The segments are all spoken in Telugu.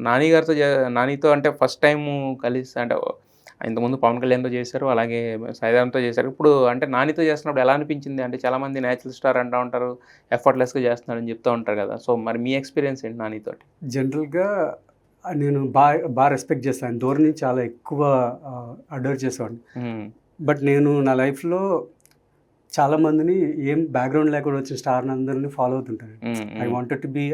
నాని గారితో నానితో అంటే ఫస్ట్ టైము కలిసి అంటే ఇంతకుముందు 'పవన్ కళ్యాణ్‌తో' చేశారు. అలాగే 'సాయిధరమ్‌తో' చేశారు. ఇప్పుడు అంటే నానితో చేస్తున్నప్పుడు ఎలా అనిపించింది? అంటే చాలామంది నేచురల్ స్టార్ అంటా ఉంటారు. ఎఫర్ట్‌లెస్‌గా చేస్తున్నాడని చెప్తూ ఉంటారు కదా! సో, మరి మీ ఎక్స్‌పీరియన్స్ ఏంటి నానితోటి? జనరల్‌గా నేను రెస్పెక్ట్ చేస్తాను. ధోరణి చాలా ఎక్కువ అడోర్ చేసేవాడిని. హ్మ్. బట్ నేను నా లైఫ్‌లో చాలామందిని ఏం బ్యాక్‌గ్రౌండ్ లేకుండా వచ్చిన స్టార్‌ని అందరిని ఫాలో అవుతుంటాను. హ్మ్. ఐ హ్మ్. వాంటెడ్ టు బి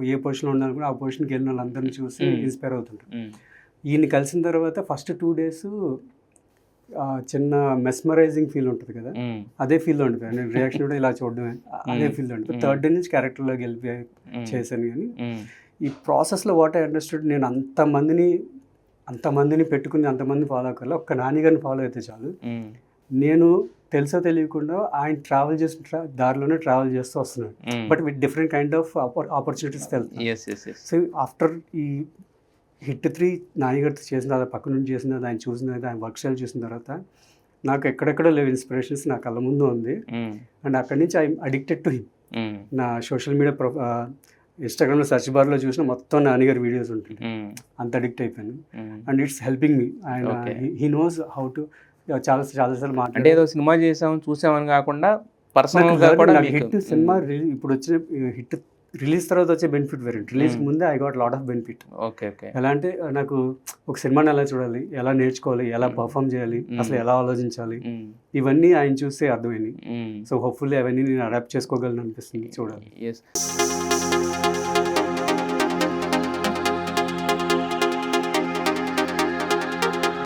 ఏ పొజిషన్‌లో ఉండాలనుకున్నా ఆ పొజిషన్‌కి వెళ్ళిన వాళ్ళందరిని చూసి హ్మ్. ఇన్‌స్పైర్ అవుతుంటాను. హ్మ్. ఈయన్ని కలిసిన తర్వాత ఫస్ట్ 2 డేస్ చిన్న మెస్మరైజింగ్ ఫీల్ ఉంటది కదా! హ్మ్. అదే ఫీల్‌లో ఉండిపోయాను. నేను రియాక్షన్ కూడా ఇలా చూడడమే. అదే హ్మ్. ఫీల్‌లో ఉండిపోయి హ్మ్. థర్డ్ డే నుంచి క్యారెక్టర్‌లోకి వెళ్ళిపోయి హ్మ్. చేశాను గానీ, హ్మ్. ఈ ప్రాసెస్‌లో వాట్ ఐ అండర్‌స్టూడ్ నేను అంతమందిని పెట్టుకుని అంతమందిని ఫాలో అవ్వక్కర్లా. ఒక్క నాని గారిని ఫాలో అయితే చాలు. హ్మ్. నేను తెలుసో తెలియకుండా ఆయన ట్రావెల్ చేసిన దారిలోనే ట్రావెల్ చేస్తూ వస్తున్నాను. Hmm. But with different kind of ఆపర్చునిటీస్‌తో వెళ్తున్నాను. Yes. Yes. Yes. So, after ఈ హిట్ 3 నాని గారితో చేసిన తర్వాత పక్క నుంచి చేసిన తర్వాత ఆయన చూసిన తర్వాత ఆయన వర్క్ స్టైల్ చూసిన తర్వాత నాకు ఎక్కడెక్కడో లేవు ఇన్స్పిరేషన్స్ నా కళ్ళ ముందు ఉంది. హ్మ్. అండ్ అక్కడి నుంచి ఐయామ్ అడిక్టెడ్ టు హిమ్. హ్మ్. నా సోషల్ మీడియా ఇన్‌స్టాగ్రామ్‌లో సెర్చ్ బార్‌లో చూసినా మొత్తం నాని గారి వీడియోస్ ఉంటుంటాయి. హ్మ్. అంత అడిక్ట్ అయిపోయాను. Hmm. And it's helping me. ఆయన okay. He knows how to చాలా చాలా సార్లు అంటే మాట్లాడారు. ఏదో సినిమా చేసాం, చూసామని కాకుండా నాకు పర్సనల్‌గా లెర్నింగ్ కూడా నాకు మీకు హిట్ హ్మ్. సినిమా ఇప్పుడొచ్చిన హిట్ రిలీజ్ తర్వాత వచ్చే బెనిఫిట్ వేరండి. రిలీజ్‌కి హ్మ్. ముందే I got lot of benefit. Okay. Okay. ఎలా అంటే నాకు ఒక సినిమాని ఎలా చూడాలి? ఎలా నేర్చుకోవాలి? ఎలా హ్మ్. పర్ఫార్మ్ చేయాలి? అసలు హ్మ్. ఎలా ఆలోచించాలి? హ్మ్. ఇవన్నీ ఆయన చూస్తే అర్థమైనయి. హ్మ్. సో, హోప్‌ఫుల్లీ అవన్నీ నేను అడాప్ట్ చేసుకోగలను అనిపిస్తుంది చూడాలి. యెస్.